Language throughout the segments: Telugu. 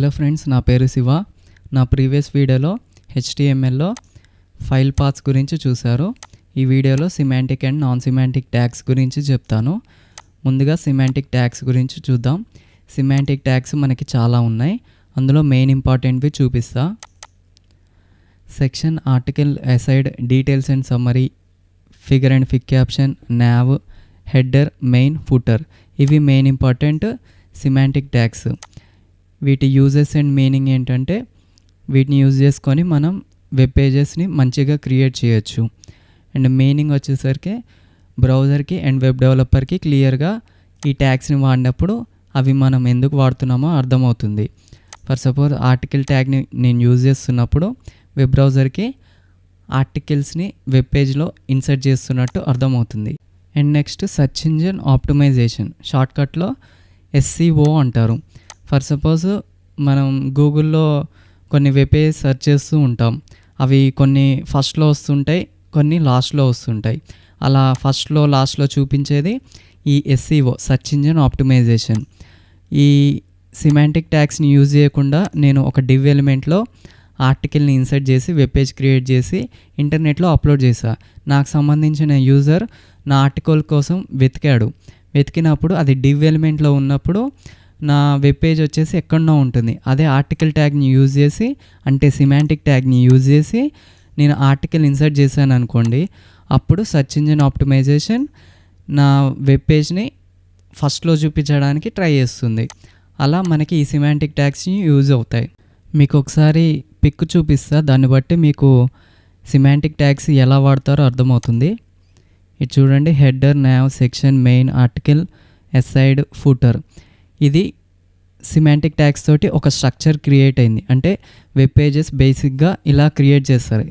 హలో ఫ్రెండ్స్, నా పేరు శివ. నా ప్రీవియస్ వీడియోలో HTMLలో ఫైల్ పాత్స్ గురించి చూశారు. ఈ వీడియోలో semantic and non semantic tags గురించి చెప్తాను. ముందుగా సిమాంటిక్ ట్యాగ్స్ గురించి చూద్దాం. సిమాంటిక్ ట్యాగ్స్ మనకి చాలా ఉన్నాయి. అందులో మెయిన్ ఇంపార్టెంట్వి చూపిస్తా. Section, article, aside, details and summary, figure and fig caption, nav, header, main, footer. ఇవి మెయిన్ ఇంపార్టెంట్ సిమాంటిక్ ట్యాగ్స్. వీటి యూజెస్ అండ్ మీనింగ్ ఏంటంటే, వీటిని యూజ్ చేసుకొని మనం వెబ్ పేజెస్ని మంచిగా క్రియేట్ చేయొచ్చు. అండ్ మీనింగ్ వచ్చేసరికి బ్రౌజర్కి అండ్ వెబ్ డెవలపర్కి క్లియర్గా ఈ ట్యాగ్స్ని వాడినప్పుడు అవి మనం ఎందుకు వాడుతున్నామో అర్థమవుతుంది. ఫర్ సపోజ్ ఆర్టికల్ ట్యాగ్ని నేను యూజ్ చేస్తున్నప్పుడు వెబ్ బ్రౌజర్కి ఆర్టికల్స్ని వెబ్ పేజ్లో ఇన్సర్ట్ చేస్తున్నట్టు అర్థమవుతుంది. And next search engine optimization, షార్ట్కట్లో SEO అంటారు. ఫర్ సపోజ్ మనం గూగుల్లో కొన్ని వెబ్ పేజ్ సెర్చ్ చేస్తూ ఉంటాం. అవి కొన్ని ఫస్ట్లో వస్తుంటాయి, కొన్ని లాస్ట్లో వస్తుంటాయి. అలా ఫస్ట్లో లాస్ట్లో చూపించేది ఈ SEO, సెర్చ్ ఇంజిన్ ఆప్టిమైజేషన్. ఈ సిమాంటిక్ ట్యాగ్స్ని యూజ్ చేయకుండా నేను ఒక డివ్ ఎలిమెంట్లో ఆర్టికల్ని ఇన్సర్ట్ చేసి వెబ్ పేజ్ క్రియేట్ చేసి ఇంటర్నెట్లో అప్లోడ్ చేశా. నాకు సంబంధించిన యూజర్ నా ఆర్టికల్ కోసం వెతికినప్పుడు అది డివ్ ఎలిమెంట్లో ఉన్నప్పుడు నా వెబ్ పేజ్ వచ్చేసి ఎక్కడో ఉంటుంది. అదే ఆర్టికల్ ట్యాగ్ని యూజ్ చేసి, అంటే సిమాంటిక్ ట్యాగ్ని యూజ్ చేసి నేను ఆర్టికల్ ఇన్సర్ట్ చేశాను అనుకోండి, అప్పుడు సెర్చ్ ఇంజిన్ ఆప్టిమైజేషన్ నా వెబ్ పేజ్ని ఫస్ట్లో చూపించడానికి ట్రై చేస్తుంది. అలా మనకి ఈ సిమాంటిక్ ట్యాగ్స్ని యూజ్ అవుతాయి. మీకు ఒకసారి పిక్ చూపిస్తా, దాన్ని బట్టి మీకు సిమాంటిక్ ట్యాగ్స్ ఎలా వాడతారో అర్థమవుతుంది. ఇది చూడండి, header, nav, section, main, article, aside, footer. ఇది సిమాంటిక్ ట్యాగ్స్ తోటి ఒక స్ట్రక్చర్ క్రియేట్ అయింది. అంటే వెబ్ పేజెస్ బేసిక్గా ఇలా క్రియేట్ చేస్తారు.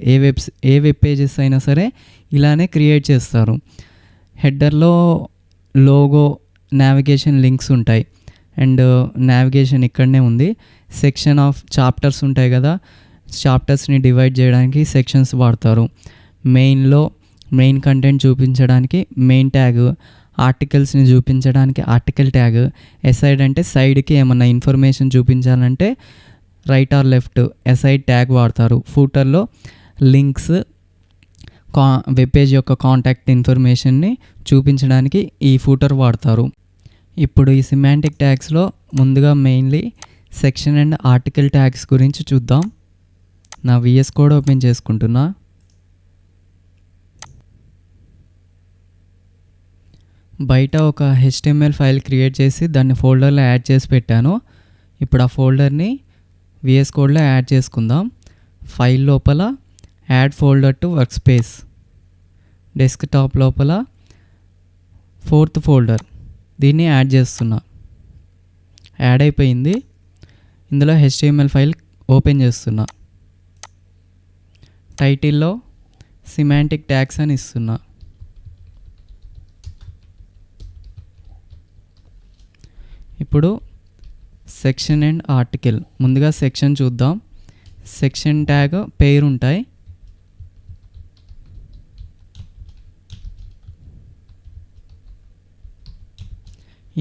ఏ వెబ్ పేజెస్ అయినా సరే ఇలానే క్రియేట్ చేస్తారు. హెడర్లో లోగో, నావిగేషన్ లింక్స్ ఉంటాయి. అండ్ నావిగేషన్ ఇక్కడనే ఉంది. సెక్షన్ ఆఫ్ చాప్టర్స్ ఉంటాయి కదా, చాప్టర్స్ని డివైడ్ చేయడానికి సెక్షన్స్ వాడతారు. మెయిన్ కంటెంట్ చూపించడానికి మెయిన్ ట్యాగ్, ఆర్టికల్స్ని చూపించడానికి ఆర్టికల్ ట్యాగ్, అసైడ్ అంటే సైడ్కి ఏమన్నా ఇన్ఫర్మేషన్ చూపించాలంటే right or left aside tag వాడతారు. ఫూటర్లో లింక్స్, వెబ్ పేజ్ యొక్క కాంటాక్ట్ ఇన్ఫర్మేషన్ని చూపించడానికి ఈ ఫూటర్ వాడతారు. ఇప్పుడు ఈ సిమాంటిక్ ట్యాగ్స్లో ముందుగా mainly section and article tags గురించి చూద్దాం. నా Vscode ఓపెన్ చేసుకుంటున్నా. బయట ఒక HTML ఫైల్ క్రియేట్ చేసి దాన్ని ఫోల్డర్లో యాడ్ చేసి పెట్టాను. ఇప్పుడు ఆ ఫోల్డర్ని Vscodeలో యాడ్ చేసుకుందాం. ఫైల్ లోపల add folder to work space, desktop లోపల 4th ఫోల్డర్, దీన్ని యాడ్ చేస్తున్నా. యాడ్ అయిపోయింది. ఇందులో HTML ఫైల్ ఓపెన్ చేస్తున్నా. టైటిల్లో సిమాంటిక్ ట్యాగ్స్ అని ఇస్తున్నా. ఇప్పుడు సెక్షన్ అండ్ ఆర్టికల్. ముందుగా సెక్షన్ చూద్దాం. సెక్షన్ ట్యాగ్ పేరు ఉంటాయి.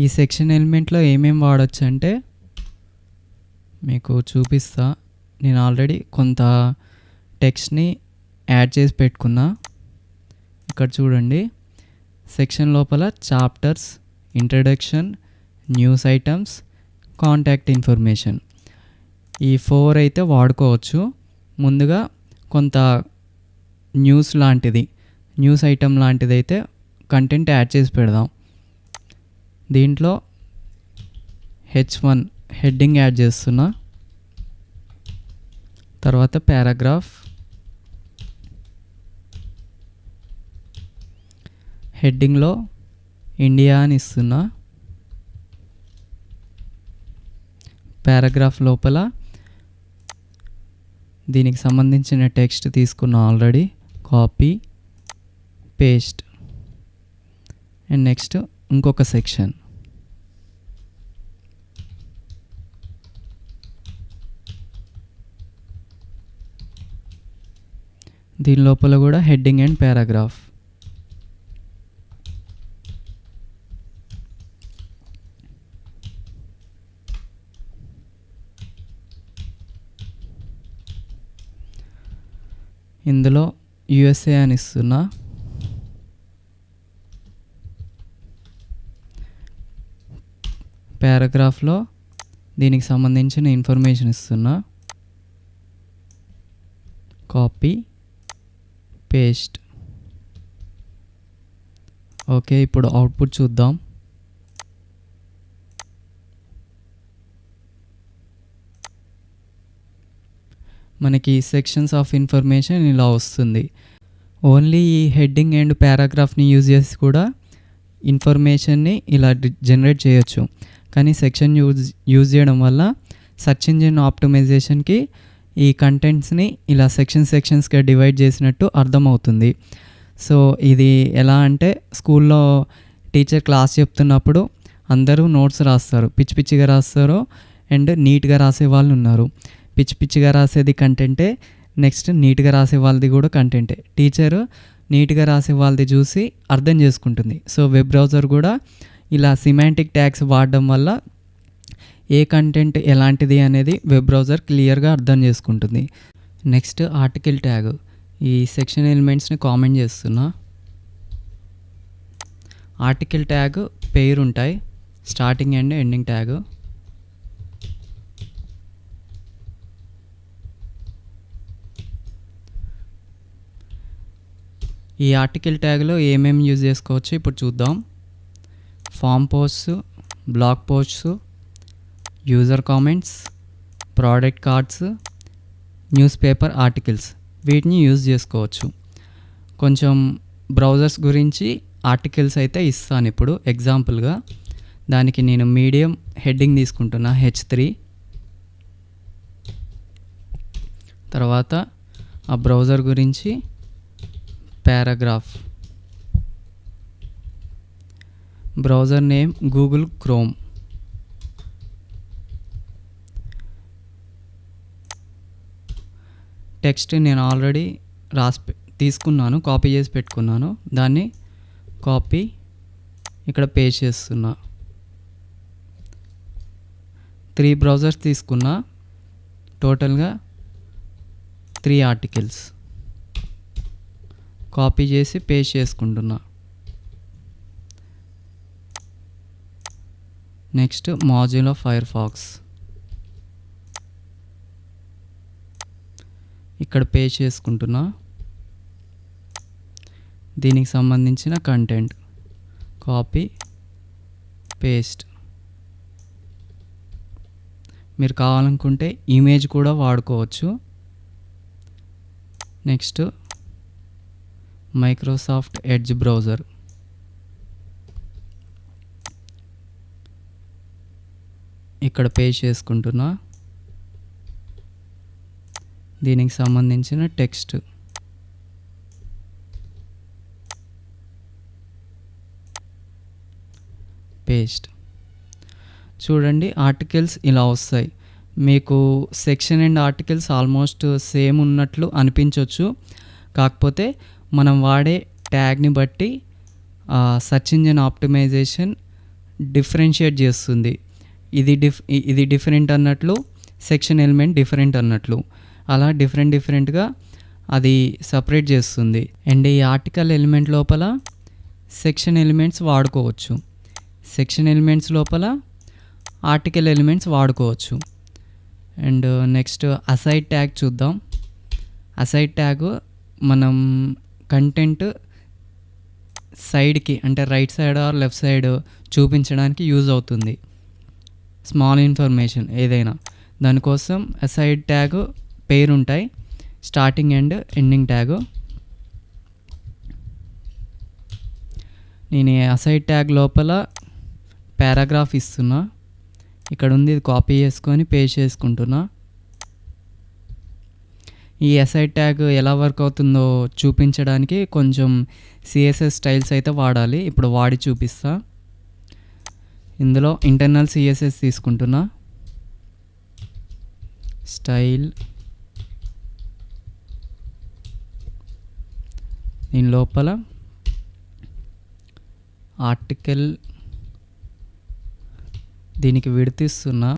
ఈ సెక్షన్ ఎలిమెంట్లో ఏమేమి వాడచ్చు అంటే మీకు చూపిస్తా. నేను ఆల్రెడీ కొంత టెక్స్ట్ని యాడ్ చేసి పెట్టుకున్నా. ఇక్కడ చూడండి, సెక్షన్ లోపల chapters, introduction, news items, contact information, ఈ 4 అయితే వాడుకోవచ్చు. ముందుగా కొంత న్యూస్ ఐటమ్ లాంటిది అయితే కంటెంట్ యాడ్ చేసి పెడదాం. దీంట్లో H1 హెడ్డింగ్ యాడ్ చేస్తున్నా. తర్వాత పారాగ్రాఫ్, హెడ్డింగ్లో ఇండియా అని ఇస్తున్నా. పారాగ్రాఫ్ లోపల దీనికి సంబంధించిన టెక్స్ట్ తీసుకున్నా already, copy paste. And next ఇంకొక సెక్షన్. దీని లోపల కూడా హెడ్డింగ్ అండ్ పారాగ్రాఫ్. ఇందులో యూఎస్ఏ అని ఇస్తున్నా. పారాగ్రాఫ్లో దీనికి సంబంధించిన ఇన్ఫర్మేషన్ ఇస్తున్నా. Copy paste. ఓకే, ఇప్పుడు అవుట్పుట్ చూద్దాం. మనకి సెక్షన్స్ ఆఫ్ ఇన్ఫర్మేషన్ ఇలా వస్తుంది. ఓన్లీ ఈ హెడ్డింగ్ అండ్ పారాగ్రాఫ్ని యూజ్ చేసి కూడా ఇన్ఫర్మేషన్ని ఇలా జనరేట్ చేయొచ్చు. కానీ సెక్షన్ యూజ్ చేయడం వల్ల సెర్చ్ ఇంజిన్ ఆప్టిమైజేషన్కి ఈ కంటెంట్స్ని ఇలా సెక్షన్స్గా డివైడ్ చేసినట్టు అర్థమవుతుంది. సో ఇది ఎలా అంటే, స్కూల్లో టీచర్ క్లాస్ చెప్తున్నప్పుడు అందరూ నోట్స్ రాస్తారు, పిచ్చిగా రాస్తారు అండ్ నీట్గా రాసే వాళ్ళు ఉన్నారు. పిచ్చిగా రాసేది కంటెంటే, నెక్స్ట్ నీట్గా రాసే వాళ్ళది కూడా కంటెంటే. టీచరు నీట్గా రాసే వాళ్ళది చూసి అర్థం చేసుకుంటుంది. సో వెబ్ బ్రౌజర్ కూడా ఇలా సిమాంటిక్ ట్యాగ్స్ వాడడం వల్ల ఏ కంటెంట్ ఎలాంటిది అనేది వెబ్ బ్రౌజర్ క్లియర్గా అర్థం చేసుకుంటుంది. Next article tag. ఈ సెక్షన్ ఎలిమెంట్స్ని కామెంట్ చేస్తున్నా. ఆర్టికల్ ట్యాగ్ పేరు ఉంటాయి, స్టార్టింగ్ అండ్ ఎండింగ్ ట్యాగ్. ఈ ఆర్టికల్ ట్యాగ్లో ఏమేమి యూజ్ చేసుకోవచ్చు ఇప్పుడు చూద్దాం. Forum posts, blog posts, user comments, product cards, newspaper articles, వీటిని యూజ్ చేసుకోవచ్చు. కొంచెం బ్రౌజర్స్ గురించి ఆర్టికల్స్ అయితే ఇస్తాను ఇప్పుడు ఎగ్జాంపుల్గా. దానికి నేను మీడియం హెడ్డింగ్ తీసుకుంటున్నా, H3. తర్వాత ఆ బ్రౌజర్ గురించి paragraph, browser name Google chrome. Text నేను ఆల్రెడీ తీసుకున్నాను, కాపీ చేసి పెట్టుకున్నాను. దాన్ని కాపీ ఇక్కడ పేస్ట్ చేస్తున్నా. 3 బ్రౌజర్స్ తీసుకున్నా, టోటల్గా 3 ఆర్టికల్స్ కాపీ చేసి పేస్ట్ చేసుకుంటున్నా. నెక్స్ట్ మాజిల్లా ఫైర్ఫాక్స్, ఇక్కడ పేస్ట్ చేసుకుంటున్నా. దీనికి సంబంధించిన కంటెంట్ కాపీ పేస్ట్. మీరు కావాలనుకుంటే ఇమేజ్ కూడా వాడుకోవచ్చు. నెక్స్ట్ మైక్రోసాఫ్ట్ ఎడ్జ్ బ్రౌజర్, ఇక్కడ పేస్ట్ చేసుకుంటున్నా. దీనికి సంబంధించిన టెక్స్ట్ పేస్ట్. చూడండి, ఆర్టికల్స్ ఇలా వస్తాయి. మీకు section and articles almost same ఉన్నట్లు అనిపించవచ్చు. కాకపోతే మనం వాడే ట్యాగ్ని బట్టి సెర్చ్ ఇంజిన్ ఆప్టిమైజేషన్ డిఫరెన్షియేట్ చేస్తుంది. ఇది డిఫరెంట్ అన్నట్లు, సెక్షన్ ఎలిమెంట్ డిఫరెంట్ అన్నట్లు, అలా డిఫరెంట్గా అది సపరేట్ చేస్తుంది. అండ్ ఈ ఆర్టికల్ ఎలిమెంట్ లోపల సెక్షన్ ఎలిమెంట్స్ వాడుకోవచ్చు, సెక్షన్ ఎలిమెంట్స్ లోపల ఆర్టికల్ ఎలిమెంట్స్ వాడుకోవచ్చు. అండ్ నెక్స్ట్ అసైడ్ ట్యాగ్ చూద్దాం. అసైడ్ ట్యాగ్ మనం కంటెంట్ సైడ్కి, అంటే right side or left side చూపించడానికి యూజ్ అవుతుంది. స్మాల్ ఇన్ఫర్మేషన్ ఏదైనా దానికోసం అసైడ్ ట్యాగ్ పేరు ఉంటాయి, స్టార్టింగ్ అండ్ ఎండింగ్ ట్యాగ్. నేను అసైడ్ ట్యాగ్ లోపల పారాగ్రాఫ్ ఇస్తున్నా. ఇక్కడ ఉంది, ఇది కాపీ చేసుకొని పేస్ట్ చేసుకుంటున్నా. ఈ అసైడ్ ట్యాగ్ ఎలా వర్క్ అవుతుందో చూపించడానికి కొంచెం CSS స్టైల్స్ అయితే వాడాలి. ఇప్పుడు వాడి చూపిస్తా. ఇందులో ఇంటర్నల్ CSS తీసుకుంటున్నా. స్టైల్, దీని లోపల ఆర్టికల్, దీనికి విడతీస్తున్నా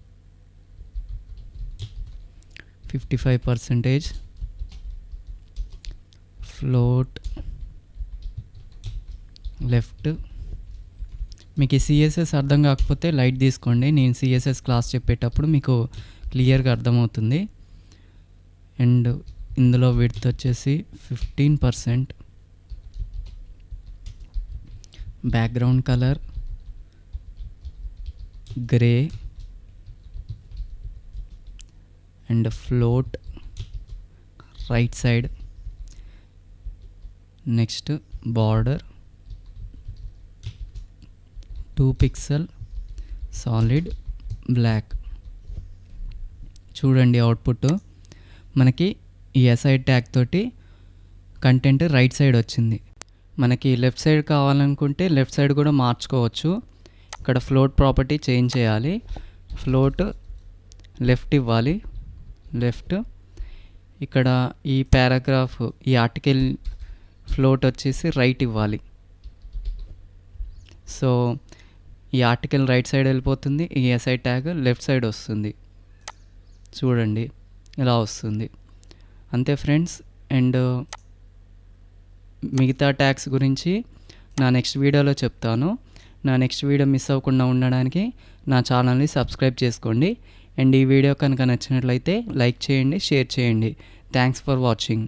55%. Float left. మీకు ఈ సిఎస్ఎస్ అర్థం కాకపోతే లైట్ తీసుకోండి, నేను సిఎస్ఎస్ క్లాస్ చెప్పేటప్పుడు మీకు క్లియర్గా అర్థమవుతుంది. అండ్ ఇందులో విడ్త్ వచ్చేసి 15%. Background colour grey and float right side. Next border 2 pixel solid black. చూడండి అవుట్పుట్ మనకి ఈ ఎస్ఐ ట్యాగ్ తోటి కంటెంట్ రైట్ సైడ్ వచ్చింది. మనకి లెఫ్ట్ సైడ్ కావాలనుకుంటే లెఫ్ట్ సైడ్ కూడా మార్చుకోవచ్చు. ఇక్కడ ఫ్లోట్ ప్రాపర్టీ చేంజ్ చేయాలి. ఫ్లోట్ లెఫ్ట్ ఇవ్వాలి, లెఫ్ట్. ఇక్కడ ఈ పారాగ్రాఫ్ ఈ ఆర్టికల్ ఫ్లోట్ వచ్చేసి రైట్ ఇవ్వాలి. సో ఈ ఆర్టికల్ రైట్ సైడ్ వెళ్ళిపోతుంది, ఈ ఎస్ఐ ట్యాగ్ లెఫ్ట్ సైడ్ వస్తుంది. చూడండి ఇలా వస్తుంది. అంతే ఫ్రెండ్స్. అండ్ మిగతా ట్యాగ్స్ గురించి నా నెక్స్ట్ వీడియోలో చెప్తాను. నా నెక్స్ట్ వీడియో మిస్ అవ్వకుండా ఉండడానికి నా ఛానల్ని సబ్స్క్రైబ్ చేసుకోండి. అండ్ ఈ వీడియో కనుక నచ్చినట్లయితే లైక్ చేయండి, షేర్ చేయండి. Thanks for watching.